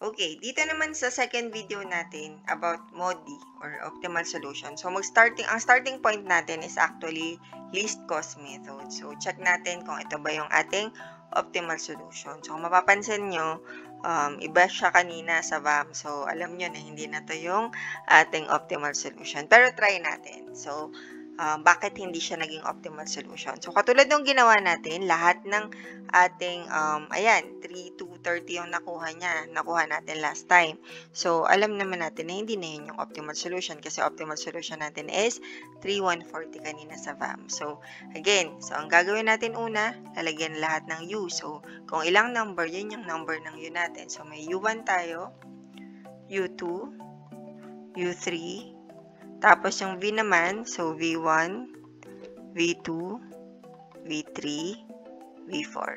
Okay, dito naman sa second video natin about MODI or optimal solution. So ang starting point natin is actually least cost method. So check natin kung ito ba yung ating optimal solution. So kung mapapansin nyo, iba siya kanina sa VAM. So alam nyo na hindi na to yung ating optimal solution. Pero try natin. So bakit hindi siya naging optimal solution? So katulad ng ginawa natin, lahat ng ating, ayan, 3 to 30 yung nakuha natin last time. So, alam naman natin na hindi na yun yung optimal solution kasi optimal solution natin is 3,140 kanina sa VAM. So, again, ang gagawin natin una, lalagyan lahat ng U. So, kung ilang number, yun yung number ng U natin. So, may U1 tayo, U2, U3, tapos yung V naman, so V1, V2, V3, V4.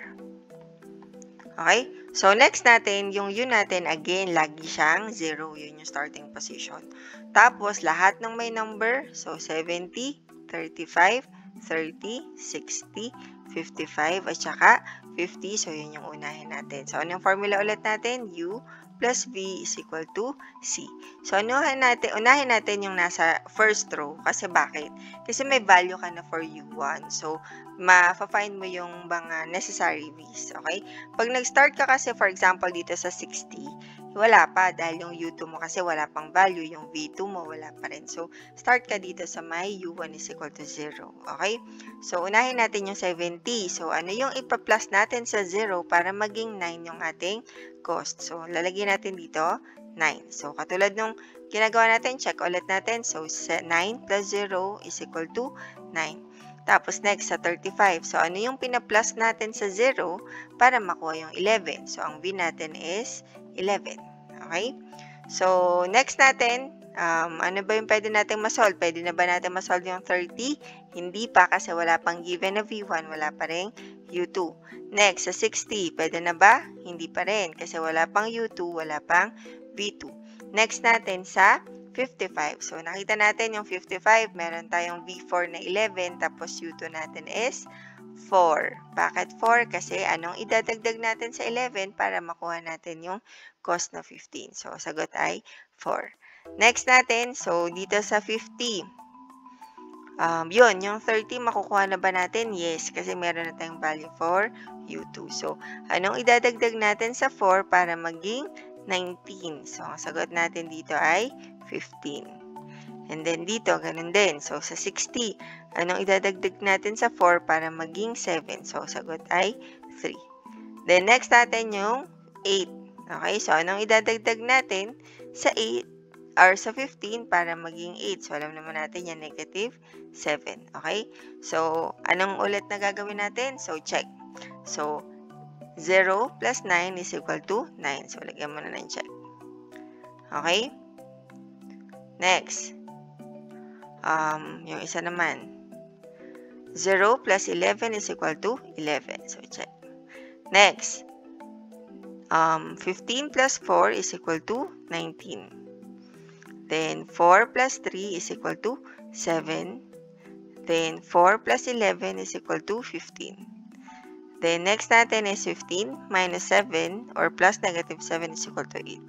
Okay? So, next natin, yung U natin, again, lagi siyang 0. Yun yung starting position. Tapos, lahat ng may number, so 70, 35, 30, 60, 55, at saka 50. So, yun yung unahin natin. So, anong formula ulit natin? U plus V is equal to C. So, unahin natin yung nasa first row. Kasi bakit? Kasi may value ka na for U1. So, ma-find mo yung mga necessary V's. Okay? Pag nag-start ka kasi, for example, dito sa 60, wala pa dahil yung U2 mo kasi wala pang value, yung V2 mo wala pa rin. So, start ka dito sa may U1 is equal to 0. Okay? So, unahin natin yung 70. So, ano yung ipa-plus natin sa 0 para maging 9 yung ating cost? So, lalagyan natin dito 9. So, katulad nung ginagawa natin, check ulit natin. So, 9 plus 0 is equal to 9. Tapos next, sa 35. So, ano yung pina-plus natin sa 0 para makuha yung 11? So, ang V natin is 11. Okay? So, next natin, ano ba yung pwede natin masolve? Pwede na ba natin masolve yung 30? Hindi pa kasi wala pang given na V1, wala pa rin U2. Next, sa 60, pwede na ba? Hindi pa rin kasi wala pang U2, wala pang V2. Next natin sa 55. So, nakita natin yung 55, meron tayong V4 na 11, tapos U2 natin is 4. Bakit 4? Kasi anong idadagdag natin sa 11 para makuha natin yung cost na 15. So, sagot ay 4. Next natin, so, dito sa 50, yun, yung 30, makukuha na ba natin? Yes, kasi meron na tayong value for U2. So, anong idadagdag natin sa 4 para maging 19? So, ang sagot natin dito ay 15. And then dito, ganun din. So, sa 60, anong idadagdag natin sa 4 para maging 7? So, sagot ay 3. Then, next natin yung 8. Okay, so anong idadagdag natin sa 8 or sa 15 para maging 8? So, alam naman natin yan, negative 7. Okay, so anong ulit na gagawin natin? So, check. So, 0 plus 9 is equal to 9. So, lagyan mo na ng check. Okay? Next. Yung isa naman. 0 plus 11 is equal to 11. So, check. Next. 15 plus 4 is equal to 19. Then, 4 plus 3 is equal to 7. Then, 4 plus 11 is equal to 15. Then, next natin is 15 minus 7 or plus negative 7 is equal to 8.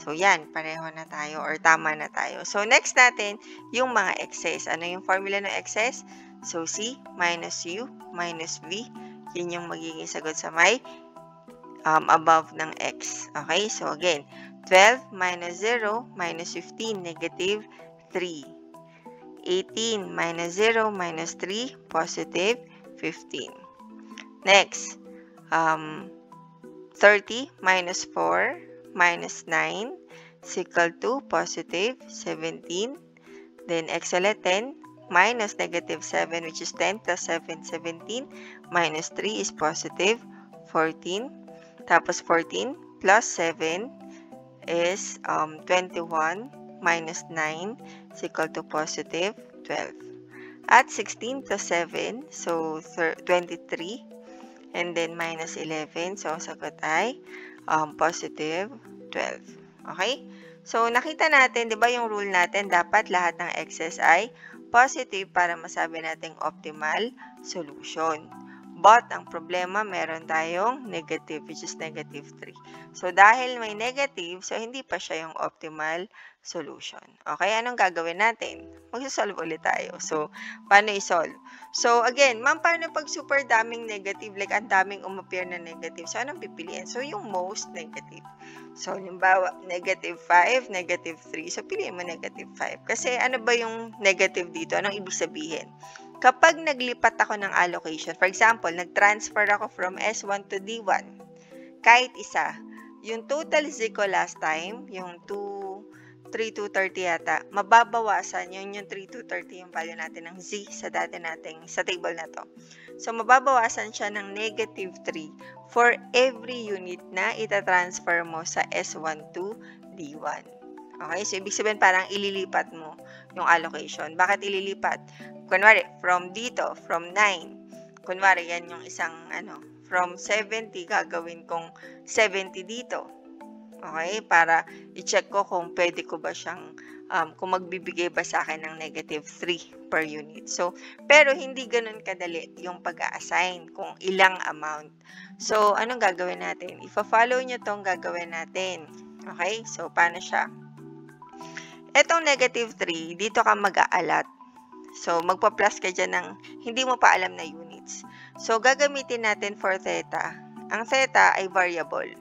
So, yan. Pareho na tayo or tama na tayo. So, next natin, yung mga excess. Ano yung formula ng excess? So, C minus U minus V. Yun yung magiging sagot sa may above ng X. Okay? So, again, 12 minus 0 minus 15, negative 3. 18 minus 0 minus 3, positive 15. Next, 30 minus 4 minus 9 is equal to positive 17. Then, X ulit 10 minus negative 7, which is 10 plus 7, 17, minus 3 is positive 14. Tapos, 14 plus 7 is 21 minus 9 is equal to positive 12. At 16 plus 7, so 23. And then, minus 11. So, ang sagot ay positive 12. Okay? So, nakita natin, di ba yung rule natin, dapat lahat ng excess ay positive para masabi nating optimal solution. But, ang problema, meron tayong negative, which is negative 3. So, dahil may negative, so hindi pa siya yung optimal solution. Okay, anong gagawin natin? Mag-solve ulit tayo. So, paano i-solve? So, again, ma'am, paano pag super daming negative, like ang daming umappear na negative? So, anong pipiliin? So, yung most negative. So, halimbawa, negative 5, negative 3. So, piliin mo negative 5. Kasi, ano ba yung negative dito? Anong ibig sabihin? Kapag naglipat ako ng allocation, for example, nag-transfer ako from S1 to D1, kahit isa, yung total Z ko last time, yung 3,230 yata, mababawasan yun yung 3,230 yung value natin ng Z sa dati nating, sa table na to. So, mababawasan siya ng negative 3 for every unit na itatransfer mo sa S1 to D1. Okay? So, ibig sabihin parang ililipat mo yung allocation. Bakit ililipat? Kunwari, from dito, from 9. Kunwari, yan yung isang, from 70, gagawin kong 70 dito. Okay? Para i-check ko kung pwede ko ba siyang, kung magbibigay ba sa akin ng negative 3 per unit. So, pero hindi ganun kadali yung pag-a-assign kung ilang amount. So, anong gagawin natin? Ifa-follow nyo tong gagawin natin. Okay? So, paano siya? Etong negative 3, dito ka mag-a-allot. So, magpa-plus ka dyan ng hindi mo pa alam na units. So, gagamitin natin for theta. Ang theta ay variable.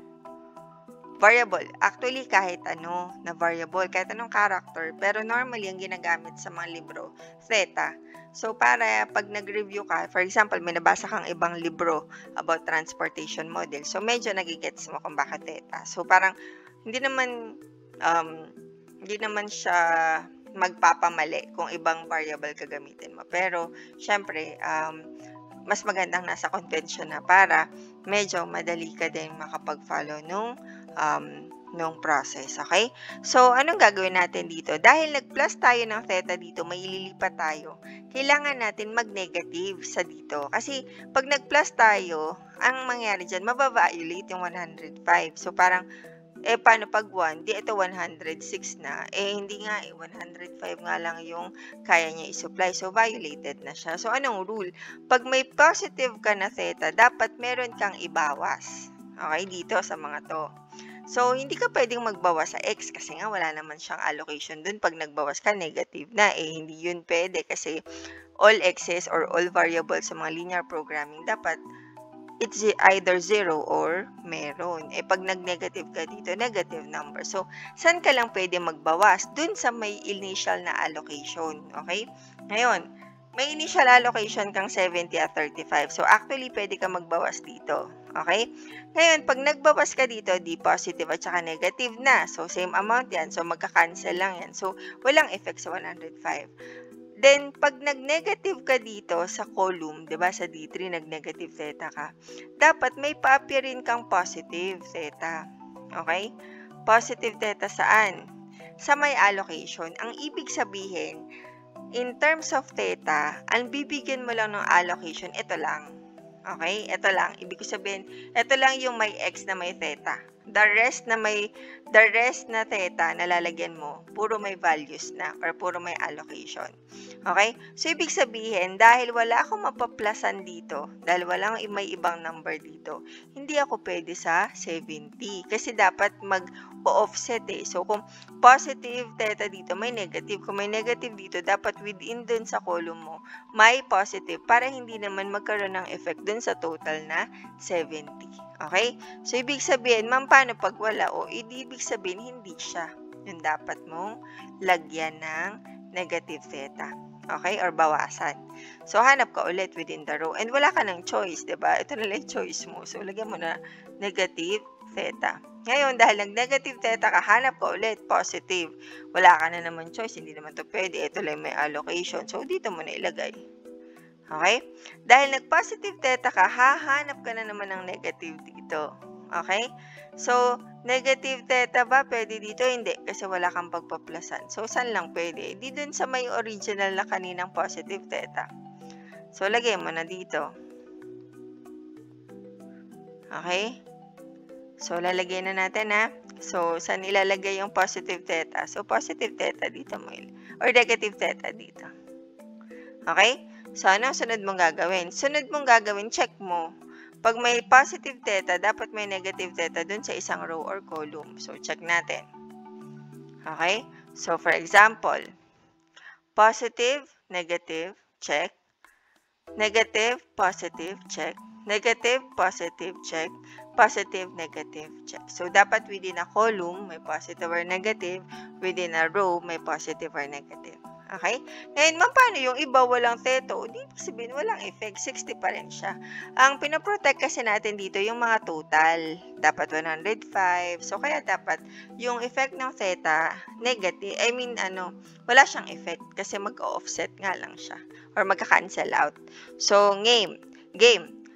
Variable. Actually, kahit ano na variable, kahit anong character, pero normally, ang ginagamit sa mga libro, theta. So, para pag nag-review ka, for example, may nabasa kang ibang libro about transportation model. So, medyo nagigets mo kung bakit theta. So, parang, hindi naman siya magpapamali kung ibang variable ka gamitin mo. Pero, syempre, mas magandang nasa convention na para medyo madali ka din makapag-follow nung process. Okay? So, anong gagawin natin dito? Dahil nag-plus tayo ng theta dito, may ililipat tayo. Kailangan natin mag-negative sa dito. Kasi, pag nag-plus tayo, ang mangyari dyan, mababiolate yung 105. So, parang, paano pag 1? Di ito 106 na. Hindi nga 105 nga lang yung kaya niya i-supply. So, violated na siya. So, anong rule? Pag may positive ka na theta, dapat meron kang ibawas. Okay, dito sa mga to. So, hindi ka pwedeng magbawas sa x kasi nga wala naman siyang allocation dun. Pag nagbawas ka, negative na. Hindi yun pwede kasi all x's or all variables sa mga linear programming, dapat it's either 0 or meron. Pag nag-negative ka dito, negative number. So, saan ka lang pwede magbawas? Dun sa may initial na allocation. Okay? Ngayon, may initial allocation kang 70 at 35. So, actually, pwede ka magbawas dito. Okay? Ngayon, pag nagbawas ka dito, di positive at saka negative na. So, same amount yan. So, magka-cancel lang yan. So, walang effect sa 105. Then, pag nag-negative ka dito sa column, 'di ba sa D3, nag-negative theta ka, dapat may pa-appear rin kang positive theta. Okay? Positive theta saan? Sa may allocation. Ang ibig sabihin, in terms of theta, ang bibigyan mo lang ng allocation, ito lang. Okay? Ito lang. Ibig sabihin, ito lang yung may x na may theta. The rest na theta na lalagyan mo, puro may values na or puro may allocation. Okay? So, ibig sabihin, dahil wala akong mapaplasan dito, dahil walang may ibang number dito, hindi ako pwede sa 70. Kasi dapat mag-offset So, kung positive theta dito, may negative. Kung may negative dito, dapat within dun sa column mo, may positive para hindi naman magkaroon ng effect dun sa total na 70. Okay? So, ibig sabihin, ma'am, paano pag wala? Ibig sabihin, hindi siya. Yung dapat mong lagyan ng negative theta. Okay? Or bawasan. So, hanap ka ulit within the row. And wala ka ng choice, diba? Ito na lang choice mo. So, lagyan mo na negative theta. Ngayon, dahil nag-negative theta ka, hanap ka ulit, positive. Wala ka na naman choice. Hindi naman to pwede. Ito lang may allocation. So, dito mo na ilagay. Okay? Dahil nag-positive theta ka, hahanap ka na naman ng negative dito. Okay? So, negative theta ba? Pwede dito? Hindi. Kasi wala kang pagpaplasan. So, saan lang pwede? Di dun sa may original na kaninang positive theta. So, lagay mo na dito. Okay? So, lalagay na natin ha. So, saan ilalagay yung positive theta? So, positive theta dito mo. Or negative theta dito. Okay? So, ano ang sunod mong gagawin? Sunod mong gagawin, check mo. Pag may positive theta, dapat may negative theta dun sa isang row or column. So, check natin. Okay? So, for example, positive, negative, check. Negative, positive, check. Negative, positive, check. Positive, negative, check. So, dapat within a column, may positive or negative. Within a row, may positive or negative. Okay? Ngayon, paano yung iba walang theta? O, di sabihin, walang effect. 60 pa rin siya. Ang pinoprotect kasi natin dito, yung mga total. Dapat 105. So, kaya dapat yung effect ng theta, negative. Wala siyang effect. Kasi mag-offset nga lang siya. Or magka-cancel out. So, game.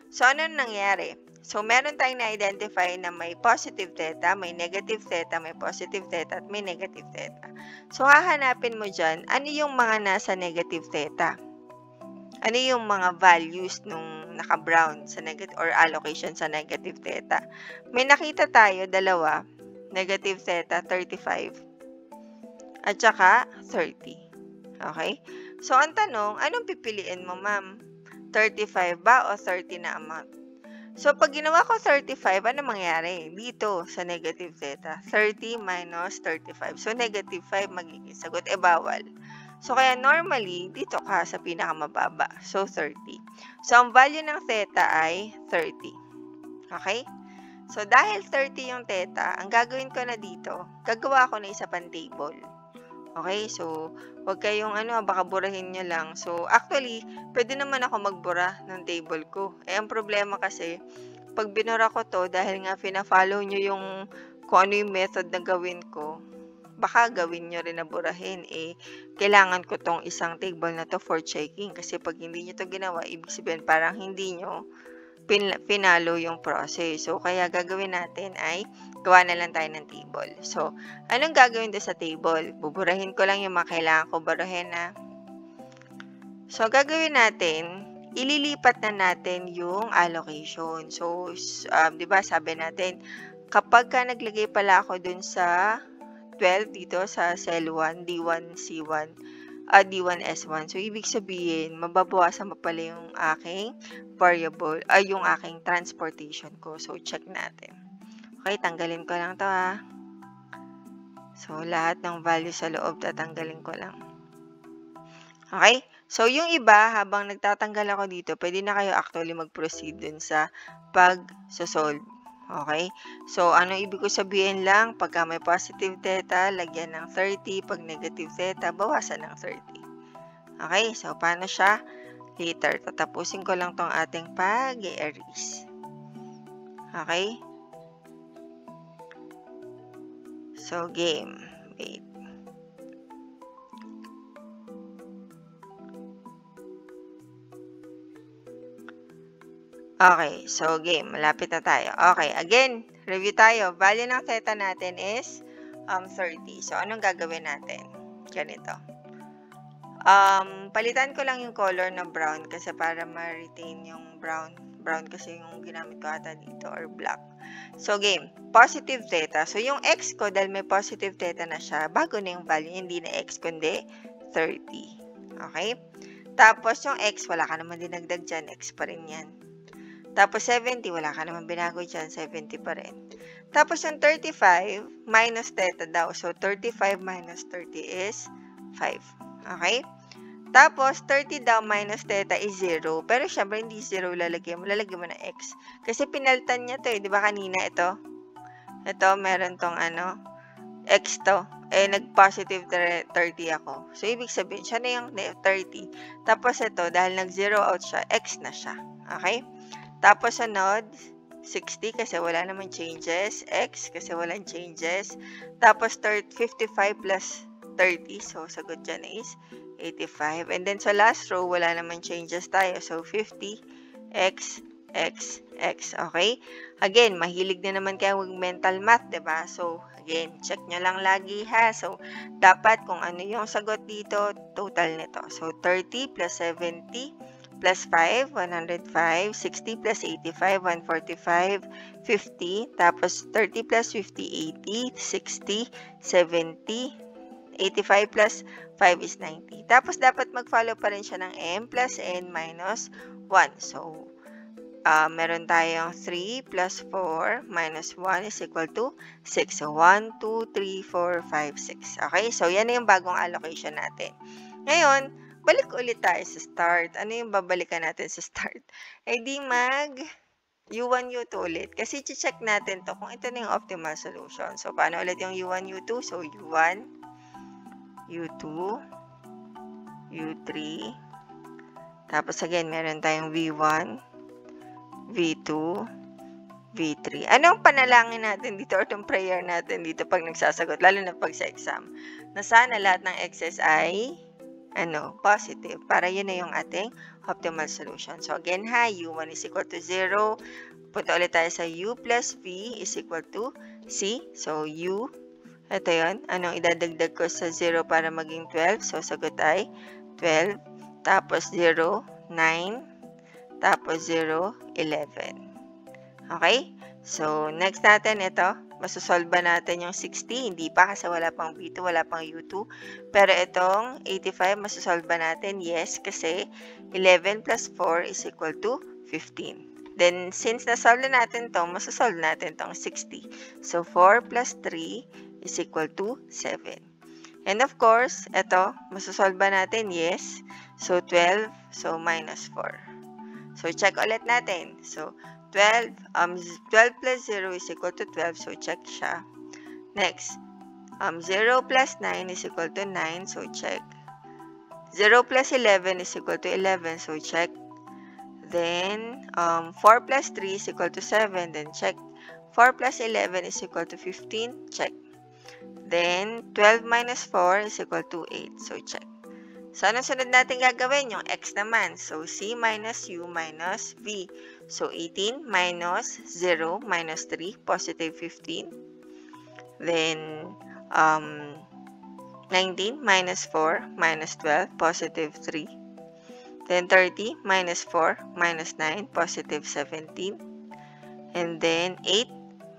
So, ano nangyari? So, meron tayong na-identify na may positive theta, may negative theta, may positive theta, at may negative theta. So, hahanapin mo dyan, ano yung mga nasa negative theta? Ano yung mga values nung naka-brown sa negative or allocation sa negative theta? May nakita tayo, dalawa, negative theta, 35, at saka 30. Okay? So, ang tanong, anong pipiliin mo, ma'am? 35 ba o 30 na amount? So, pag ginawa ko 35, ano mangyari? Dito, sa negative theta. 30 minus 35. So, negative 5 magiging sagot. Bawal. So, kaya normally, dito ka sa pinakamababa. So, 30. So, ang value ng theta ay 30. Okay? So, dahil 30 yung theta, ang gagawin ko na dito, gagawa ako na isa pang table. Okay, so, huwag kayong baka burahin nyo lang. So, actually, pwede naman ako magbura ng table ko. Ang problema kasi, pag binura ko to, dahil nga fina-follow nyo yung kung ano yung method na gawin ko, baka gawin nyo rin na burahin. Kailangan ko tong isang table na to for checking. Kasi pag hindi nyo to ginawa, ibig sabihin parang hindi nyo pinalo yung process. So, kaya gagawin natin ay gawa na lang tayo ng table. So, anong gagawin doon sa table? Buburahin ko lang yung mga kailangan ko burahin na. So, gagawin natin, ililipat na natin yung allocation. So, di ba sabi natin, kapag ka naglagay pala ako dun sa 12 dito sa cell 1, D1, C1, D1S1. So, ibig sabihin, mababawasan pa pala yung aking variable, yung aking transportation ko. So, check natin. Okay, tanggalin ko lang to ha. So, lahat ng value sa loob, tatanggalin ko lang. Okay? So, yung iba, habang nagtatanggal ako dito, pwede na kayo actually mag-proceed dun sa pag-solve. Okay? So, ano ibig ko sabihin lang? Pagka may positive theta, lagyan ng 30. Pag negative theta, bawasan ng 30. Okay? So, paano siya? Later, tatapusin ko lang tong ating pag-erase. Okay? So, game. Wait. Okay, so game. Malapit na tayo. Okay, again, review tayo. Value ng theta natin is 30. So, anong gagawin natin? Ganito. Palitan ko lang yung color na brown kasi para ma-retain yung brown. Brown kasi yung ginamit ko ata dito or black. So, game. Positive theta. So, yung x ko, dahil may positive theta na siya, bago na yung value, hindi na x kundi 30. Okay? Tapos, yung x, wala ka naman dinagdag dyan. X pa rin yan. Tapos, 70, wala ka naman binago dyan. 70 pa rin. Tapos, yung 35, minus theta daw. So, 35 minus 30 is 5. Okay? Tapos, 30 daw minus theta is 0. Pero, syempre, hindi 0 lalagyan mo. Lalagyan mo na x. Kasi, pinalitan niya to eh. Di ba kanina ito? Ito, meron tong x to. Nag-positive 30 ako. So, ibig sabihin, siya na yung 30. Tapos, ito, dahil nag-0 out siya, x na siya. Okay? Tapos, sunod, 60 kasi wala naman changes. X kasi walang changes. Tapos, 55 plus 30. So, sagot dyan is 85. And then, sa last row, wala naman changes tayo. So, 50, X, X, X. Okay? Again, mahilig na naman kayo mag-mental math, diba? So, again, check nyo lang lagi ha. So, dapat kung ano yung sagot dito, total nito. So, 30 plus 70 plus 5, 105, 60 plus 85, 145, 50, tapos 30 plus 50, 80, 60, 70, 85 plus 5 is 90. Tapos, dapat mag-follow pa rin siya ng m plus n minus 1. So, meron tayong 3 plus 4 minus 1 is equal to 6. So, 1, 2, 3, 4, 5, 6. Okay? So, yan na yung bagong allocation natin. Ngayon, balik ulit tayo sa start. Ano yung babalikan natin sa start? Eh di U1, U2 ulit. Kasi check natin to kung ito na yung optimal solution. So, paano ulit yung U1, U2? So, U1, U2, U3. Tapos again, meron tayong V1, V2, V3. Anong panalangin natin dito or itong prayer natin dito pag nagsasagot, lalo na pag sa exam? Na sana lahat ng x's ay positive. Para yun na yung ating optimal solution. So, again U1 is equal to 0. Punta ulit tayo sa U plus V is equal to C. So, U, ito yun. Anong idadagdag ko sa 0 para maging 12? So, sagot ay 12. Tapos 0, 9. Tapos 0, 11. Okay? So, next natin ito. Masosolve natin yung 60. Hindi pa kasi wala pang V2, wala pang U2. Pero itong 85, masosolve natin? Yes, kasi 11 plus 4 is equal to 15. Then, since nasolve na natin to, masosolve natin tong 60. So, 4 plus 3 is equal to 7. And of course, ito, masosolve natin? Yes. So, 12. So, minus 4. So, check ulit natin. So, 12 plus 0 is equal to 12. So, check siya. Next, 0 plus 9 is equal to 9. So, check. 0 plus 11 is equal to 11. So, check. Then, 4 plus 3 is equal to 7. Then, check. 4 plus 11 is equal to 15. Check. Then, 12 minus 4 is equal to 8. So, check. So, ano sunod natin gagawin? Yung x naman. So, C minus U minus V. So, 18 minus 0 minus 3, positive 15. Then, 19 minus 4 minus 12, positive 3. Then, 30 minus 4 minus 9, positive 17. And then, 8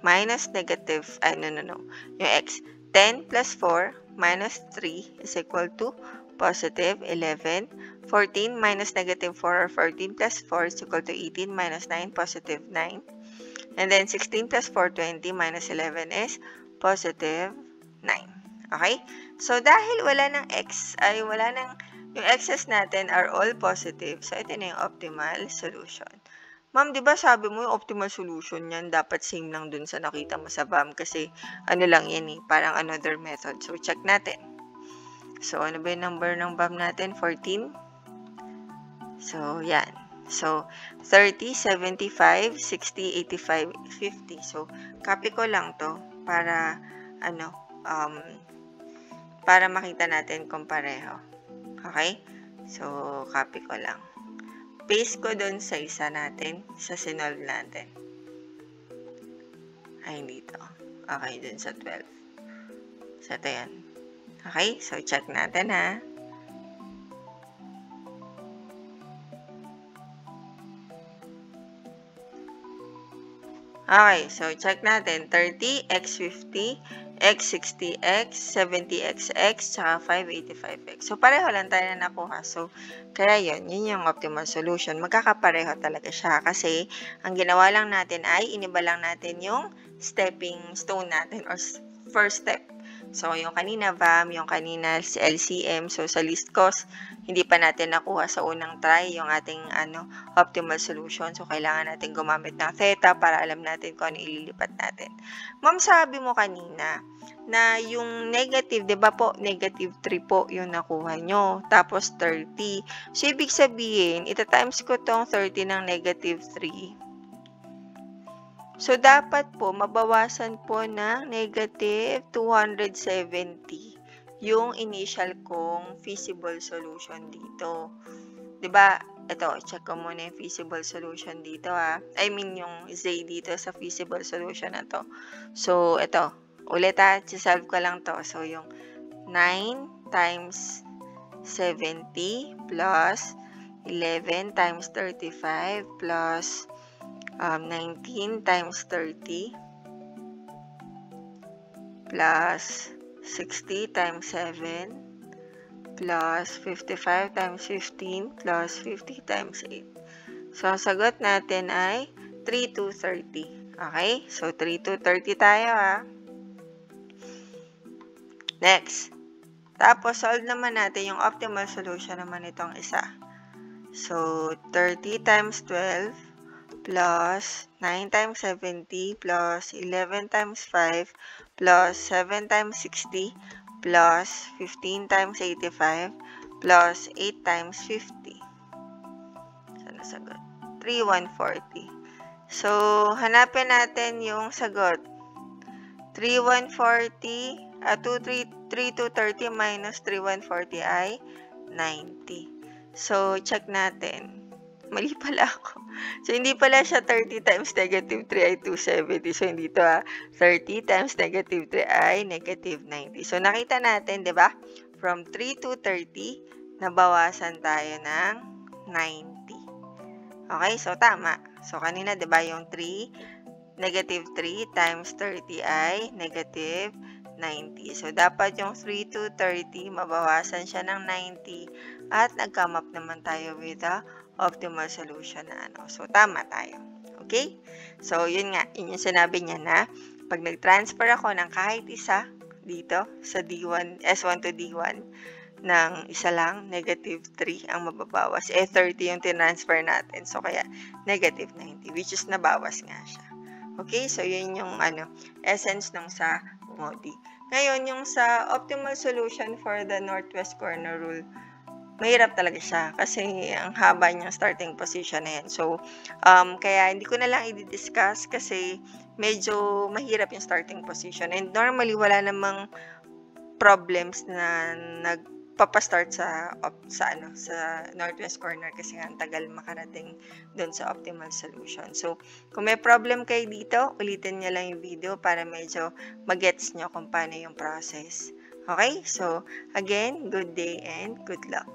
minus negative, yung x. 10 plus 4 minus 3 is equal to positive 11. 14 minus negative 4 or 14 plus 4 is equal to 18 minus 9, positive 9. And then 16 plus 4, 20 minus 11 is positive 9. Okay? So, dahil wala ng x, yung x's natin are all positive. So, ito na yung optimal solution. Ma'am, di ba sabi mo yung optimal solution yan, dapat same lang dun sa nakita mo sa BAM kasi lang yan parang another method. So, check natin. So, ano ba yung number ng BAM natin? 14. So, yan. So, 30, 75, 60, 85, 50. So, copy ko lang to para, para makita natin kung pareho. Okay? So, copy ko lang. Paste ko dun sa isa natin, sa sinolve natin. Ay, dito. Okay, dun sa 12. So, ito yan. Okay, so check natin ha. Okay, so check natin. 30, x50, x60, x70, xx, tsaka 585x. So, pareho lang tayo na nakuha. So, kaya yun yung optimal solution. Magkakapareho talaga siya kasi ang ginawa lang natin ay iniba lang natin yung stepping stone natin or first step. So, yung kanina VAM, yung kanina si LCM. So, sa least cost, hindi pa natin nakuha sa unang try yung ating optimal solution. So, kailangan natin gumamit ng theta para alam natin kung ano ililipat natin. Ma'am, sabi mo kanina na yung negative, di ba po, negative 3 po yung nakuha nyo. Tapos, 30. So, ibig sabihin, ita-times ko tong 30 ng negative 3. So, dapat po, mabawasan po ng negative 270 yung initial kong feasible solution dito. Diba? Ito, check ko muna yung feasible solution dito ha. I mean, yung Z dito sa feasible solution na to. So, ito. Ulit ha. Solve ko lang to. So, yung 9 times 70 plus 11 times 35 plus 19 times 30 plus 60 times 7 plus 55 times 15 plus 50 times 8. So, ang sagot natin ay 3 to 30. Okay? So, 3 to 30 tayo Next. Tapos, solve naman natin yung optimal solution naman itong isa. So, 30 times 12 plus 9 times 70 plus 11 times 5 plus 7 times 60 plus 15 times 85 plus 8 times 50. Sana sagot? 3,140. So, hanapin natin yung sagot. 3,140, 3,230 minus 3,140 ay 90. So, check natin. Mali pala ako. So, hindi pala siya 30 times negative 3 ay 270. So, hindi to 30 times negative 3 ay negative 90. So, nakita natin, di ba? From 3 to 30, nabawasan tayo ng 90. Okay? So, tama. So, kanina, di ba, yung 3, negative 3 times 30 ay negative 90. So, dapat yung 3 to 30, mabawasan siya ng 90 at nag-come up naman tayo with the optimal solution na So, tama tayo. Okay? So, yun nga. Yun yung sinabi niya na pag nag-transfer ako ng kahit isa dito sa D1, S1 to D1 ng isa lang, negative 3 ang mababawas. 30 yung tinransfer natin. So, kaya negative 90, which is nabawas nga siya. Okay, so yun yung essence ng sa MODI. Ngayon, yung sa optimal solution for the northwest corner rule, mahirap talaga siya kasi ang haba niyang starting position na yan. So, kaya hindi ko na lang i-discuss kasi medyo mahirap yung starting position. And normally, wala namang problems na nagpapastart sa northwest corner kasi nga ang tagal makarating doon sa optimal solution. So, kung may problem kayo dito, ulitin niyo lang yung video para medyo mag-gets nyo kung paano yung process. Okay? So, again, good day and good luck.